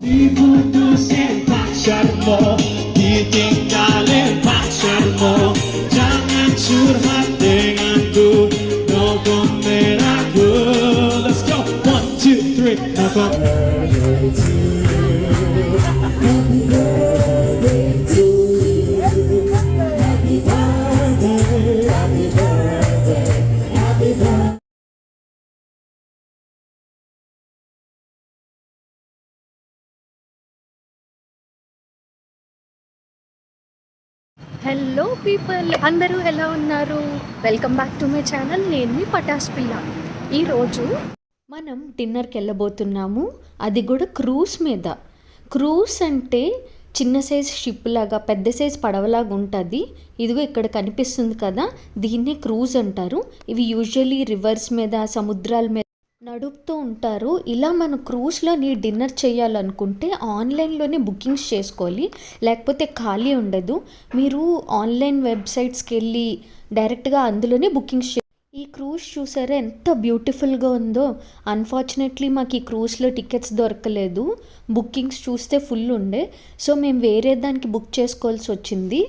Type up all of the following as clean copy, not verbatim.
Ibutusin pacarmu, ditinggalin pacarmu. Jangan curhat denganku, no komen aku. Let's go, 1, 2, 3, happy birthday to you. Happy birthday to you. Happy birthday, happy birthday, happy birthday. Hello people, అందరూ ఎలా ఉన్నారు? Welcome back to my channel. నేను మీ పటాస్ పిల్ల. ఈరోజు మనం డిన్నర్కి వెళ్ళబోతున్నాము, అది కూడా క్రూజ్ మీద. క్రూజ్ అంటే చిన్న సైజ్ షిప్ లాగా, పెద్ద సైజ్ పడవలాగా ఉంటుంది. ఇదిగో ఇక్కడ కనిపిస్తుంది కదా, దీన్నే క్రూజ్ అంటారు. ఇవి యూజువల్లీ రివర్స్ మీద, సముద్రాల మీద నడుపుతూ ఉంటారు. ఇలా మనం క్రూజ్లోని డిన్నర్ చేయాలనుకుంటే ఆన్లైన్లోనే బుకింగ్స్ చేసుకోవాలి, లేకపోతే ఖాళీ ఉండదు. మీరు ఆన్లైన్ వెబ్సైట్స్కి వెళ్ళి డైరెక్ట్గా అందులోనే బుకింగ్స్ ఈ క్రూజ్ చూసారా ఎంత బ్యూటిఫుల్గా ఉందో. అన్ఫార్చునేట్లీ మాకు ఈ క్రూజ్లో టికెట్స్ దొరకలేదు, బుకింగ్స్ చూస్తే ఫుల్ ఉండే. సో మేము వేరే దానికి బుక్ చేసుకోవాల్సి వచ్చింది.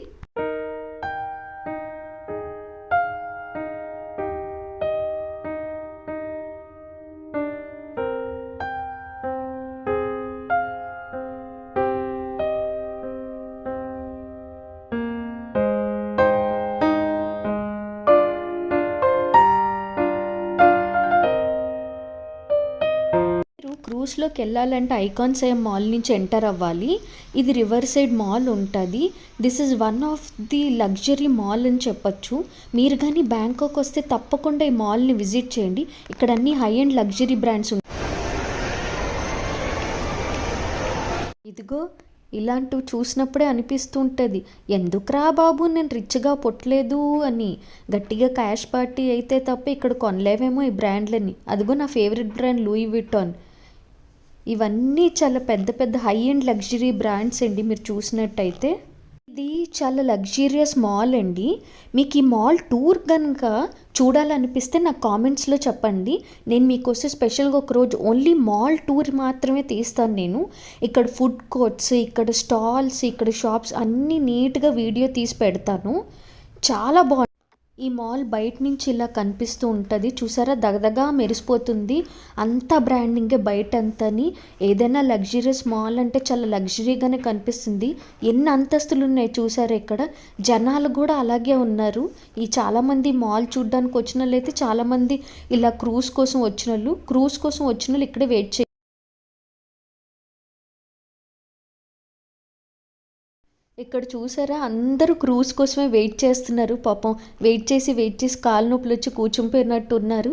క్రూజ్లోకి వెళ్ళాలంటే ఐకాన్సైమ్ మాల్ నుంచి ఎంటర్ అవ్వాలి. ఇది రివర్ సైడ్ మాల్ ఉంటుంది. This is one of the luxury mall అని చెప్పచ్చు. మీరు కానీ బ్యాంకాక్ వస్తే తప్పకుండా ఈ మాల్ని విజిట్ చేయండి. ఇక్కడ అన్ని హై అండ్ లగ్జరీ బ్రాండ్స్ ఉంటాయి. ఇదిగో ఇలాంటివి చూసినప్పుడే అనిపిస్తూ ఉంటుంది, ఎందుకురా బాబు నేను రిచ్గా పుట్టలేదు అని. గట్టిగా క్యాష్ పార్టీ అయితే తప్ప ఇక్కడ కొనలేవేమో ఈ బ్రాండ్లని. అదిగో నా ఫేవరెట్ బ్రాండ్ లూయి విటాన్. ఇవన్నీ చాలా పెద్ద పెద్ద హై అండ్ లగ్జరీ బ్రాండ్స్ అండి. మీరు చూసినట్టయితే ఇది చాలా లగ్జరియస్ మాల్ అండి. మీకు ఈ మాల్ టూర్ కనుక చూడాలనిపిస్తే నాకు కామెంట్స్లో చెప్పండి. నేను మీకోసం స్పెషల్గా ఒకరోజు ఓన్లీ మాల్ టూర్ మాత్రమే తీస్తాను నేను. ఇక్కడ ఫుడ్ కోర్ట్స్, ఇక్కడ స్టాల్స్, ఇక్కడ షాప్స్ అన్నీ నీట్గా వీడియో తీసి పెడతాను. చాలా బాగుంది. ఈ మాల్ బయట నుంచి ఇలా కనిపిస్తూ ఉంటుంది, చూసారా దగదగా మెరిసిపోతుంది. అంతా బ్రాండింగే బయట అంతని. ఏదైనా లగ్జరియస్ మాల్ అంటే చాలా లగ్జరీగానే కనిపిస్తుంది. ఎన్ని అంతస్తులు ఉన్నాయి చూసారా. ఇక్కడ జనాలు కూడా అలాగే ఉన్నారు. ఈ చాలామంది మాల్ చూడడానికి వచ్చిన వాళ్ళు అయితే చాలామంది ఇలా క్రూజ్ కోసం వచ్చిన వాళ్ళు ఇక్కడే వెయిట్ చేయాలి. ఇక్కడ చూసారా అందరూ క్రూజ్ కోసమే వెయిట్ చేస్తున్నారు. పాపం వెయిట్ చేసి కాలు నొప్పులు వచ్చి కూర్చుంపోయినట్టు ఉన్నారు.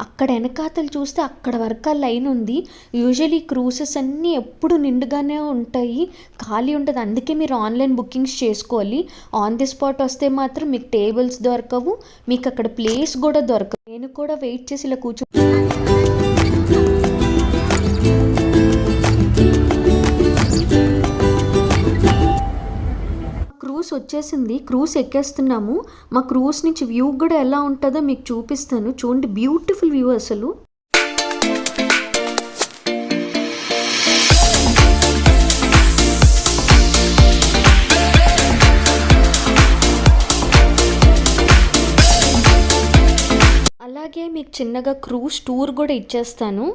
అక్కడ వెనకాతలు చూస్తే అక్కడ వరకు లైన్ ఉంది. యూజువల్లీ క్రూజెస్ అన్నీ ఎప్పుడు నిండుగానే ఉంటాయి, ఖాళీ ఉంటుంది. అందుకే మీరు ఆన్లైన్ బుకింగ్స్ చేసుకోవాలి. ఆన్ ది స్పాట్ వస్తే మాత్రం మీకు టేబుల్స్ దొరకవు, మీకు అక్కడ ప్లేస్ కూడా దొరకదు. నేను కూడా వెయిట్ చేసి ఇలా క్రూజ్ వచ్చేసింది. క్రూజ్ ఎక్కేస్తున్నాము. మా క్రూజ్ నుంచి వ్యూ కూడా ఎలా ఉంటుందో మీకు చూపిస్తాను. చూడండి బ్యూటిఫుల్ వ్యూ అసలు. అలాగే మీకు చిన్నగా క్రూజ్ టూర్ కూడా ఇచ్చేస్తాను.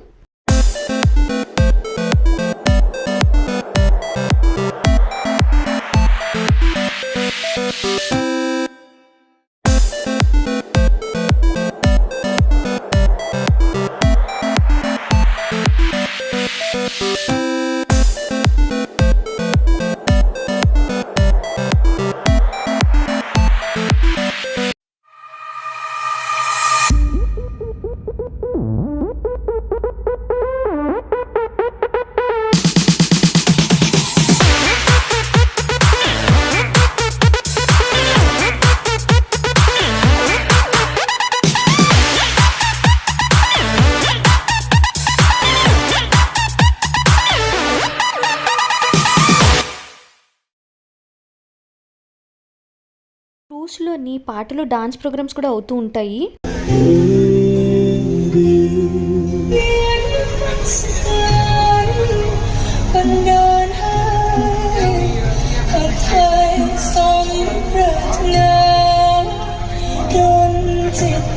క్రూజ్లోని పాటలు, డాన్స్ ప్రోగ్రామ్స్ కూడా అవుతూ ఉంటాయి. But no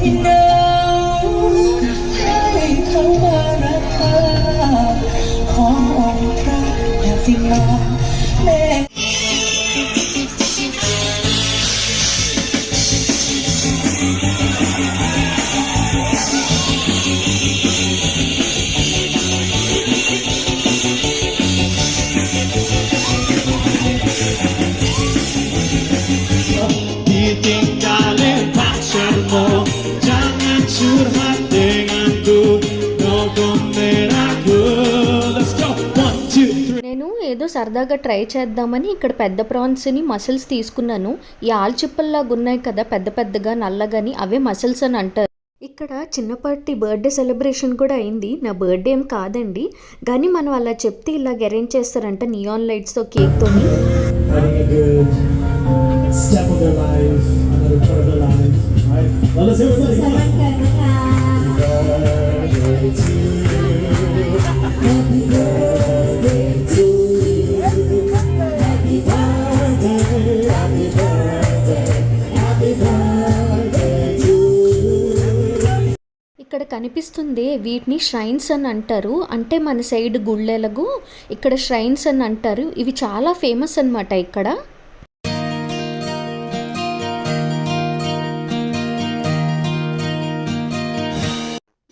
me know ให้เขามารักเธอขอองค์พระอย่าสิมาแม่ Ditinggalin pacarmu, jangan curhat denganku, no komen aku. Let's go, 1, 2, 3. నేను ఏదో సరదాగా ట్రై చేద్దామని ఇక్కడ పెద్ద ప్రాన్స్ని మసిల్స్ తీసుకున్నాను. ఈ ఆల్చిప్పల్లాగా ఉన్నాయి కదా పెద్ద పెద్దగా నల్లగాని, అవే మసిల్స్ అని అంటారు. ఇక్కడ చిన్నపాటి బర్త్డే సెలబ్రేషన్ కూడా అయింది. నా బర్త్డే ఏం కాదండి, కానీ మనం అలా చెప్తే ఇలాగ అరేంజ్ చేస్తారంట neon లైట్స్తో కేక్తోని. Having a good step of their life, another part of their life, right? Well, let's hear it, buddy. Come on. Happy birthday to you. Happy birthday to you. Happy birthday, happy birthday, happy birthday to you. ఇక్కడ కనిపిస్తుంది వీటిని shrines అని అంటారు. అంటే మన side గుళ్ళెలగు, ఇక్కడ shrines అని అంటారు. ఇవి చాలా ఫేమస్ అన్నమాట ఇక్కడ.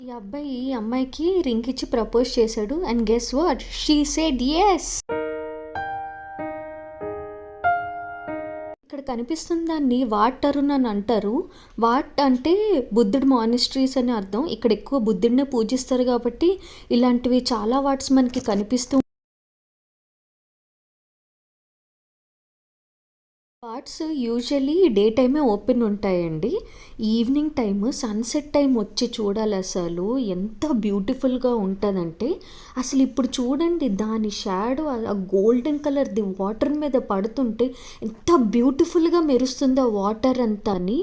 ఈ అబ్బాయి ఈ అమ్మాయికి రింగ్ ఇచ్చి ప్రపోజ్ చేశాడు. And guess what, she said yes. ఇక్కడ కనిపిస్తున్న దాన్ని వాట్ టరున్ అని అంటారు. వాట్ అంటే బుద్ధుడు మానిస్ట్రీస్ అని అర్థం. ఇక్కడ ఎక్కువ బుద్ధుడినే పూజిస్తారు కాబట్టి ఇలాంటివి చాలా వాట్స్ మనకి కనిపిస్తూ. వాట్స్ యూజువల్లీ డే టైమే ఓపెన్ ఉంటాయండి. ఈవినింగ్ టైమ్ సన్సెట్ టైం వచ్చి చూడాలి, అసలు ఎంత బ్యూటిఫుల్గా ఉంటుందంటే. అసలు ఇప్పుడు చూడండి దాని షాడో ఆ గోల్డెన్ కలర్ది వాటర్ మీద పడుతుంటే ఎంత బ్యూటిఫుల్గా మెరుస్తుంది ఆ వాటర్ అంతా అని.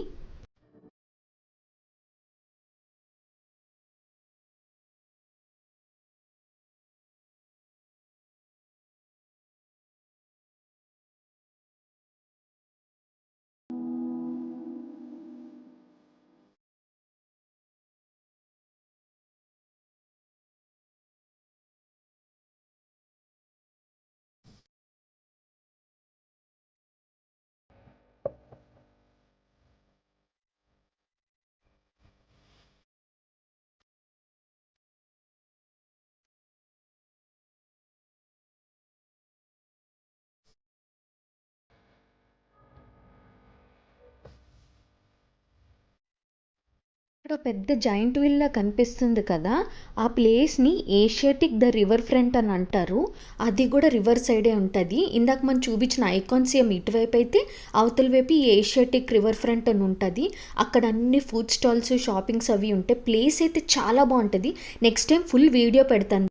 ఇక్కడ పెద్ద జాయింట్ విల్లా కనిపిస్తుంది కదా, ఆ ప్లేస్ని ఏషియాటిక్ ద రివర్ ఫ్రంట్ అని అంటారు. అది కూడా రివర్ సైడే ఉంటుంది. ఇందాక మనం చూపించిన ఐకాన్సియం ఇటువైపు అయితే అవతల వైపు ఈ ఏషియాటిక్ రివర్ ఫ్రంట్ అని ఉంటుంది. అక్కడ అన్ని ఫుడ్ స్టాల్స్ షాపింగ్స్ అవి ఉంటాయి. ప్లేస్ అయితే చాలా బాగుంటుంది. నెక్స్ట్ టైం ఫుల్ వీడియో పెడతాను.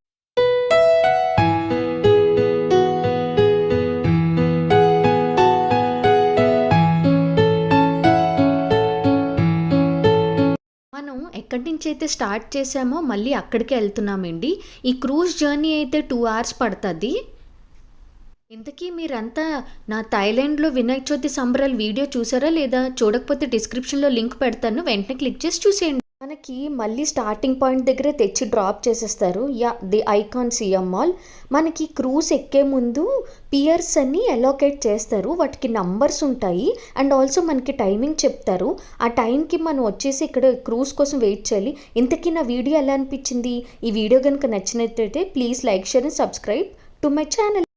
ఎక్కడి నుంచి అయితే స్టార్ట్ చేసామో మళ్ళీ అక్కడికే వెళ్తున్నామండి. ఈ క్రూజ్ జర్నీ అయితే 2 hours పడుతుంది. ఇంతకీ మీరంతా నా థాయిలాండ్లో వినాయక చవితి సంబరాలు వీడియో చూసారా లేదా? చూడకపోతే డిస్క్రిప్షన్లో లింక్ పెడతాను, వెంటనే క్లిక్ చేసి చూసేయండి. మనకి మళ్ళీ స్టార్టింగ్ పాయింట్ దగ్గరే తెచ్చి డ్రాప్ చేసేస్తారు. The ICONSIAM mall. మనకి క్రూజ్ ఎక్కే ముందు పియర్స్ అన్ని అలోకేట్ చేస్తారు. వాటికి నంబర్స్ ఉంటాయి అండ్ ఆల్సో మనకి టైమింగ్ చెప్తారు. ఆ టైంకి మనం వచ్చేసి ఇక్కడ క్రూజ్ కోసం వెయిట్ చేయాలి. ఇంతకీ నా వీడియో ఎలా అనిపించింది? ఈ వీడియో కనుక నచ్చినట్లయితే please like, share and subscribe to my channel.